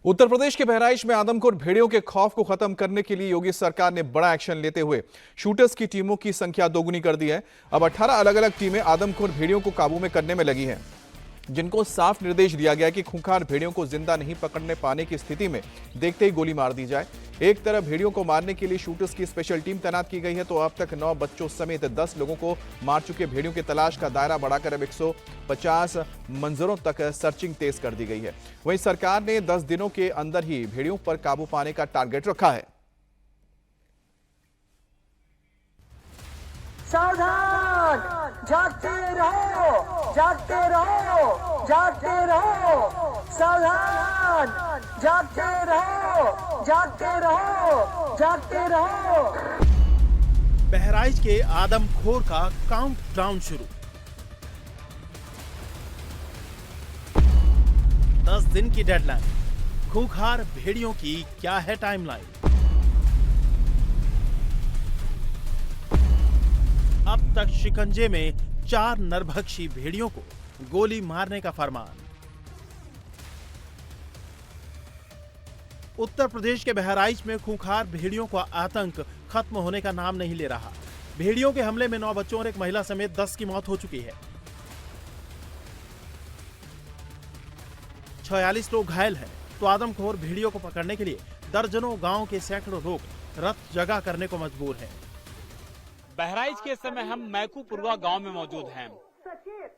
उत्तर प्रदेश के बहराइच में आदमखोर भेड़ियों के खौफ को खत्म करने के लिए योगी सरकार ने बड़ा एक्शन लेते हुए शूटर्स की टीमों की संख्या दोगुनी कर दी है। अब 18 अलग अलग टीमें आदमखोर भेड़ियों को काबू में करने में लगी हैं, जिनको साफ निर्देश दिया गया है कि खूंखार भेड़ियों को जिंदा नहीं पकड़ने पाने की स्थिति में देखते ही गोली मार दी जाए। एक तरफ भेड़ियों को मारने के लिए शूटर्स की स्पेशल टीम तैनात की गई है, तो अब तक 9 बच्चों समेत 10 लोगों को मार चुके भेड़ियों की तलाश का दायरा बढ़ाकर अब 150 मंजरों तक सर्चिंग तेज कर दी गई है। वहीं सरकार ने 10 दिनों के अंदर ही भेड़ियों पर काबू पाने का टारगेट रखा है। सावधान, जागते रहो, जागते रहो, जागते रहो, सावधान, जागते रहो, जागते रहो, जागते रहो। बहराइच के आदमखोर का काउंटडाउन शुरू। 10 दिन की डेडलाइन। खूंखार भेड़ियों की क्या है टाइमलाइन? अब तक शिकंजे में 4 नरभक्षी भेड़ियों को गोली मारने का फरमान। उत्तर प्रदेश के बहराइच में खूंखार भेड़ियों का आतंक खत्म होने का नाम नहीं ले रहा। भेड़ियों के हमले में 9 बच्चों और एक महिला समेत 10 की मौत हो चुकी है। 46 लोग घायल हैं। तो आदमखोर भेड़ियों को पकड़ने के लिए दर्जनों गांव के सैकड़ों लोग रथ जगह करने को मजबूर हैं। बहराइच के समय हम मैकूपुरवा गांव में मौजूद हैं।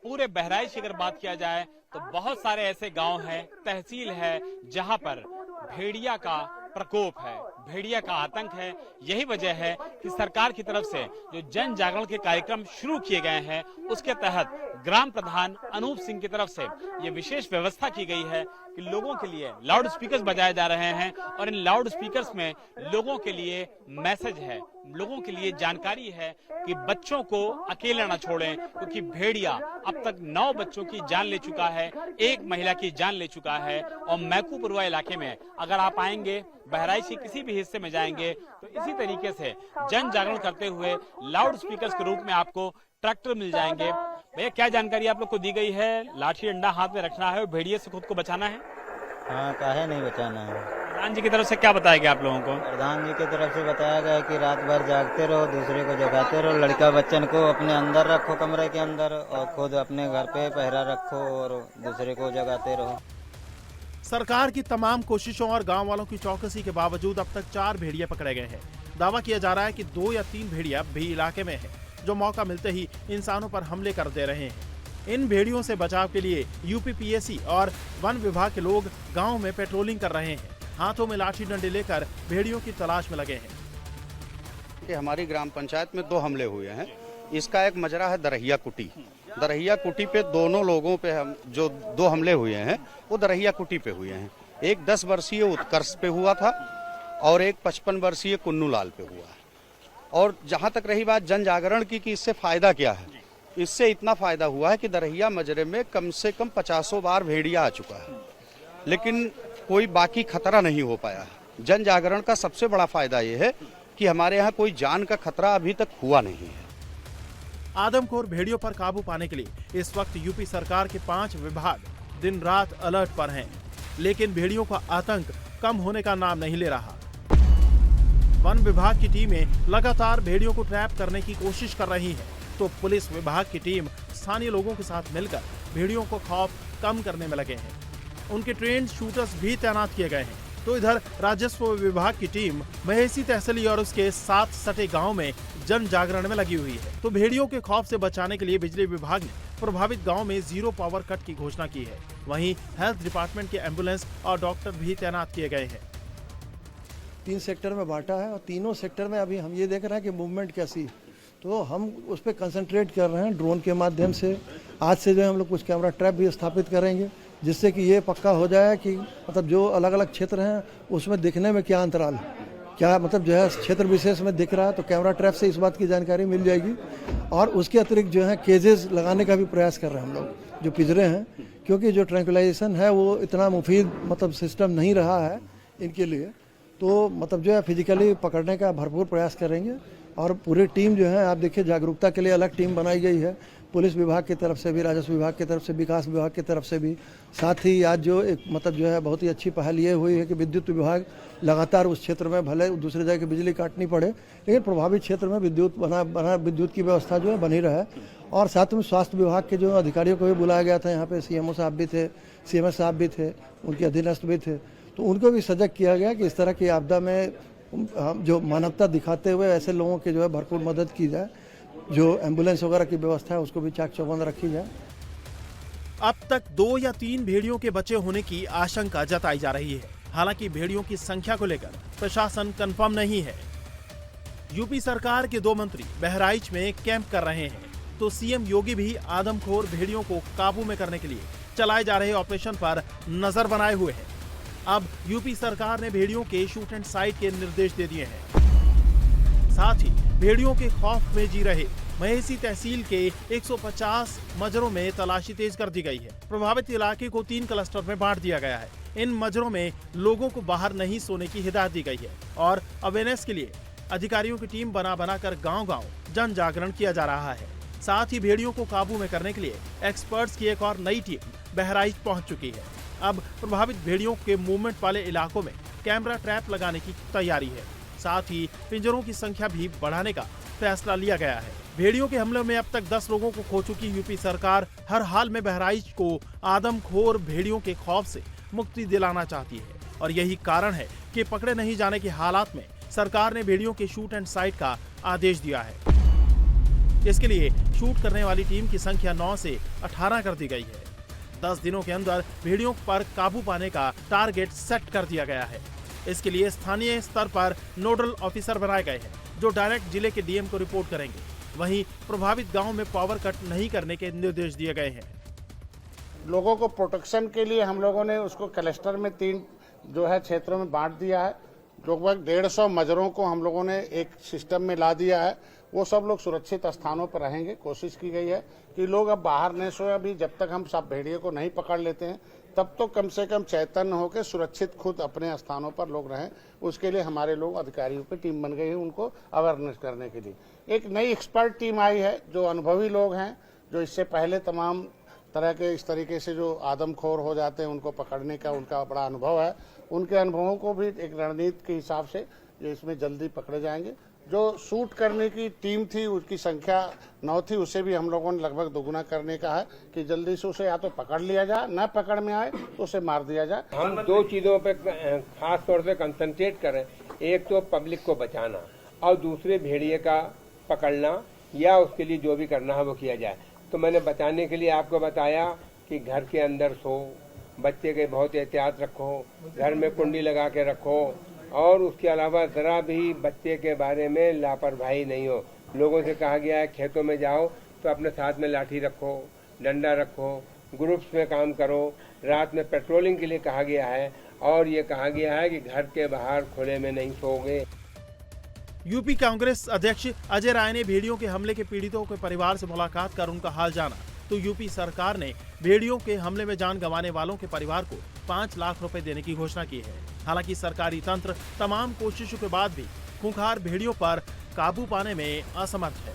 पूरे बहराइच की अगर बात किया जाए तो बहुत सारे ऐसे गांव हैं, तहसील है, जहां पर भेड़िया का प्रकोप है, भेड़िया का आतंक है। यही वजह है कि सरकार की तरफ से जो जन जागरण के कार्यक्रम शुरू किए गए हैं, उसके तहत ग्राम प्रधान अनूप सिंह की तरफ से ये विशेष व्यवस्था की गई है कि लोगों के लिए लाउड स्पीकर्स बजाए जा रहे हैं और इन लाउड स्पीकर्स में लोगों के लिए मैसेज है, लोगों के लिए जानकारी है कि बच्चों को अकेले न छोड़ें, क्योंकि भेड़िया अब तक 9 बच्चों की जान ले चुका है, एक महिला की जान ले चुका है। और मैकूपुरवा इलाके में अगर आप आएंगे, बहराइच के किसी भी हिस्से में जाएंगे, तो इसी तरीके से जन जागरण करते हुए लाउड स्पीकर्स के रूप में आपको ट्रैक्टर मिल जाएंगे। भैया, क्या जानकारी आप लोग को दी गई है? लाठी डंडा हाथ में रखना है और भेड़िए से खुद को बचाना है। हाँ, काहे नहीं बचाना है। प्रधान जी की तरफ से क्या बताया गया आप लोगों को? प्रधान जी की तरफ से बताया गया कि रात भर जागते रहो, दूसरे को जगाते रहो, लड़का बच्चन को अपने अंदर रखो कमरे के अंदर, और खुद अपने घर पे पहरा रखो और दूसरे को जगाते रहो। सरकार की तमाम कोशिशों और गांव वालों की चौकसी के बावजूद अब तक 4 भेड़िया पकड़े गए हैं। दावा किया जा रहा है कि 2 या 3 भेड़िया भी इलाके में है, जो मौका मिलते ही इंसानों पर हमले कर दे रहे हैं। इन भेड़ियों से बचाव के लिए यूपीपीएससी और वन विभाग के लोग गांव में पेट्रोलिंग कर रहे हैं, हाथों में लाठी डंडे लेकर भेड़ियों की तलाश में लगे हैं। कि हमारी ग्राम पंचायत में 2 हमले हुए हैं। इसका एक मजरा है दरहिया कुटी। दरहिया कुटी पे दोनों लोगों पे हम जो 2 हमले हुए हैं वो दरहिया कुटी पे हुए हैं। एक 10 वर्षीय उत्कर्ष पे हुआ था और एक 55 वर्षीय कुन्नू लाल पे हुआ है। और जहां तक रही बात जन जागरण की कि इससे फायदा क्या है, इससे इतना फायदा हुआ है कि दरहिया मजरे में कम से कम 50 बार भेड़िया आ चुका है, लेकिन कोई बाकी खतरा नहीं हो पाया। जन जागरण का सबसे बड़ा फायदा यह है कि हमारे यहाँ कोई जान का खतरा अभी तक हुआ नहीं है। आदमखोर भेड़ियों पर काबू पाने के लिए इस वक्त यूपी सरकार के 5 विभाग दिन रात अलर्ट पर हैं, लेकिन भेड़ियों का आतंक कम होने का नाम नहीं ले रहा। वन विभाग की टीमें लगातार भेड़ियों को ट्रैप करने की कोशिश कर रही है, तो पुलिस विभाग की टीम स्थानीय लोगों के साथ मिलकर भेड़ियों को खौफ कम करने में लगे हैं। उनके ट्रेंड शूटर्स भी तैनात किए गए हैं। तो इधर राजस्व विभाग की टीम महेसी तहसील और उसके साथ सटे गांव में जन जागरण में लगी हुई है। तो भेड़ियों के खौफ से बचाने के लिए बिजली विभाग ने प्रभावित गांव में 0 पावर कट की घोषणा की है। वहीं हेल्थ डिपार्टमेंट के एम्बुलेंस और डॉक्टर भी तैनात किए गए हैं। 3 सेक्टर में बांटा है और तीनों सेक्टर में अभी हम ये देख रहे हैं कि मूवमेंट कैसी है, तो हम उस पर कंसंट्रेट कर रहे हैं ड्रोन के माध्यम से। आज से जो है हम लोग कुछ कैमरा ट्रैप भी स्थापित करेंगे, जिससे कि ये पक्का हो जाए कि मतलब जो अलग अलग क्षेत्र हैं उसमें दिखने में क्या अंतराल है, क्या मतलब जो है क्षेत्र विशेष में दिख रहा है, तो कैमरा ट्रैप से इस बात की जानकारी मिल जाएगी। और उसके अतिरिक्त जो है केजेस लगाने का भी प्रयास कर रहे हैं हम लोग, जो पिंजरे हैं, क्योंकि जो ट्रैंक्विलाइजेशन है वो इतना मुफीद मतलब सिस्टम नहीं रहा है इनके लिए, तो मतलब जो है फिजिकली पकड़ने का भरपूर प्रयास करेंगे। और पूरी टीम जो है आप देखिए जागरूकता के लिए अलग टीम बनाई गई है, पुलिस विभाग की तरफ से भी, राजस्व विभाग की तरफ से, विकास विभाग की तरफ से भी। साथ ही आज जो एक मतलब जो है बहुत ही अच्छी पहल ये हुई है कि विद्युत विभाग लगातार उस क्षेत्र में भले दूसरे जगह की बिजली काटनी पड़े लेकिन प्रभावित क्षेत्र में विद्युत की व्यवस्था जो है बनी रहे। और साथ में स्वास्थ्य विभाग के जो अधिकारियों को भी बुलाया गया था, यहाँ पे CMO साहब भी थे, CMS साहब भी थे, उनके अधीनस्थ भी थे, तो उनको भी सजग किया गया कि इस तरह की आपदा में जो मानवता दिखाते हुए ऐसे लोगों की जो है भरपूर मदद की जाए, जो एम्बुलेंस वगैरह की व्यवस्था है उसको भी चाक चौबंद रखी जाए। अब तक 2 या 3 भेड़ियों के बचे होने की आशंका जताई जा रही है। हालांकि भेड़ियों की संख्या को लेकर प्रशासन कंफर्म नहीं है। यूपी सरकार के 2 मंत्री बहराइच में कैंप कर रहे हैं, तो CM योगी भी आदमखोर भेड़ियों को काबू में करने के लिए चलाए जा रहे ऑपरेशन पर नजर बनाए हुए हैं। अब यूपी सरकार ने भेड़ियों के शूट एंड साइट के निर्देश दे दिए हैं। साथ ही भेड़ियों के खौफ में जी रहे महेसी तहसील के 150 मजरों में तलाशी तेज कर दी गई है। प्रभावित इलाके को 3 क्लस्टर में बांट दिया गया है। इन मजरों में लोगों को बाहर नहीं सोने की हिदायत दी गई है और अवेयरनेस के लिए अधिकारियों की टीम बनाकर गांव-गांव जन जागरण किया जा रहा है। साथ ही भेड़ियों को काबू में करने के लिए एक्सपर्ट्स की एक और नई टीम बहराइच पहुंच चुकी है। अब प्रभावित भेड़ियों के मूवमेंट वाले इलाकों में कैमरा ट्रैप लगाने की तैयारी है। साथ ही पिंजरों की संख्या भी बढ़ाने का फैसला लिया गया है। भेड़ियों के हमले में अब तक 10 लोगों को खो चुकी यूपी सरकार हर हाल में बहराइच को आदमखोर भेड़ियों के खौफ से मुक्ति दिलाना चाहती है और यही कारण है कि पकड़े नहीं जाने के हालात में सरकार ने भेड़ियों के शूट एंड साइट का आदेश दिया है। इसके लिए शूट करने वाली टीम की संख्या 9 से 18 कर दी गई है। 10 दिनों के अंदर भेड़ियों पर काबू पाने का टारगेट सेट कर दिया गया है। इसके लिए स्थानीय स्तर पर नोडल ऑफिसर बनाए गए हैं जो डायरेक्ट जिले के DM को रिपोर्ट करेंगे। वहीं प्रभावित गांव में पावर कट नहीं करने के निर्देश दिए गए हैं। लोगों को प्रोटेक्शन के लिए हम लोगों ने उसको क्लस्टर में 3 जो है क्षेत्रों में बांट दिया है। लगभग 150 मजरों को हम लोगों ने एक सिस्टम में ला दिया है। वो सब लोग सुरक्षित स्थानों पर रहेंगे। कोशिश की गई है कि लोग अब बाहर नहीं सोए। अभी जब तक हम सब भेड़िए को नहीं पकड़ लेते हैं तब तो कम से कम चैतन्य होकर सुरक्षित खुद अपने स्थानों पर लोग रहें। उसके लिए हमारे लोग अधिकारियों की टीम बन गई है उनको अवेयरनेस करने के लिए। एक नई एक्सपर्ट टीम आई है जो अनुभवी लोग हैं, जो इससे पहले तमाम तरह के इस तरीके से जो आदमखोर हो जाते हैं उनको पकड़ने का उनका बड़ा अनुभव है। उनके अनुभवों को भी एक रणनीति के हिसाब से जो इसमें जल्दी पकड़े जाएंगे। जो शूट करने की टीम थी उसकी संख्या 9 थी, उसे भी हम लोगों ने लगभग दोगुना करने का है कि जल्दी से उसे या तो पकड़ लिया जाए, न पकड़ में आए तो उसे मार दिया जाए। हम 2 चीज़ों पे खास तौर से कंसंट्रेट करें, एक तो पब्लिक को बचाना और दूसरे भेड़िए का पकड़ना या उसके लिए जो भी करना है वो किया जाए। तो मैंने बचाने के लिए आपको बताया कि घर के अंदर सो, बच्चे के बहुत एहतियात रखो, घर में कुंडी लगा के रखो और उसके अलावा जरा भी बच्चे के बारे में लापरवाही नहीं हो। लोगों से कहा गया है खेतों में जाओ तो अपने साथ में लाठी रखो, डंडा रखो, ग्रुप्स में काम करो। रात में पेट्रोलिंग के लिए कहा गया है और ये कहा गया है कि घर के बाहर खुले में नहीं सोओगे। यूपी कांग्रेस अध्यक्ष अजय राय ने भेड़ियों के हमले के पीड़ितों के परिवार से मुलाकात कर उनका हाल जाना, तो यूपी सरकार ने भेड़ियों के हमले में जान गंवाने वालों के परिवार को 5 लाख रुपए देने की घोषणा की है। हालांकि सरकारी तंत्र तमाम कोशिशों के बाद भी खूंखार भेड़ियों पर काबू पाने में असमर्थ है।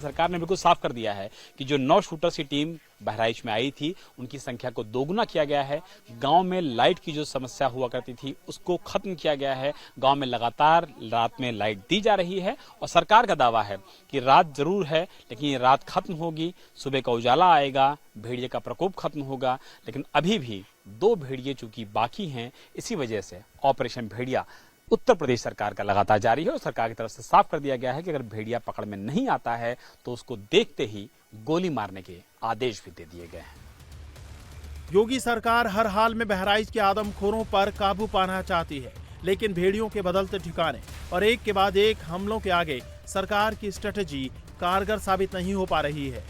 सरकार ने बिल्कुल साफ कर दिया है कि जो 9 शूटर्स की टीम बहराइच में आई थी उनकी संख्या को दोगुना किया गया है। गांव में लाइट की जो समस्या हुआ करती थी उसको खत्म किया गया है। गांव में लगातार रात में लाइट दी जा रही है और सरकार का दावा है कि रात जरूर है लेकिन ये रात खत्म होगी, सुबह का उजाला आएगा, भेड़िए का प्रकोप खत्म होगा। लेकिन अभी भी 2 भेड़िए चूंकि बाकी हैं, इसी वजह से ऑपरेशन भेड़िया उत्तर प्रदेश सरकार का लगातार जारी है और सरकार की तरफ से साफ कर दिया गया है कि अगर भेड़िया पकड़ में नहीं आता है तो उसको देखते ही गोली मारने के आदेश भी दे दिए गए हैं। योगी सरकार हर हाल में बहराइच के आदमखोरों पर काबू पाना चाहती है, लेकिन भेड़ियों के बदलते ठिकाने और एक के बाद एक हमलों के आगे सरकार की स्ट्रेटेजी कारगर साबित नहीं हो पा रही है।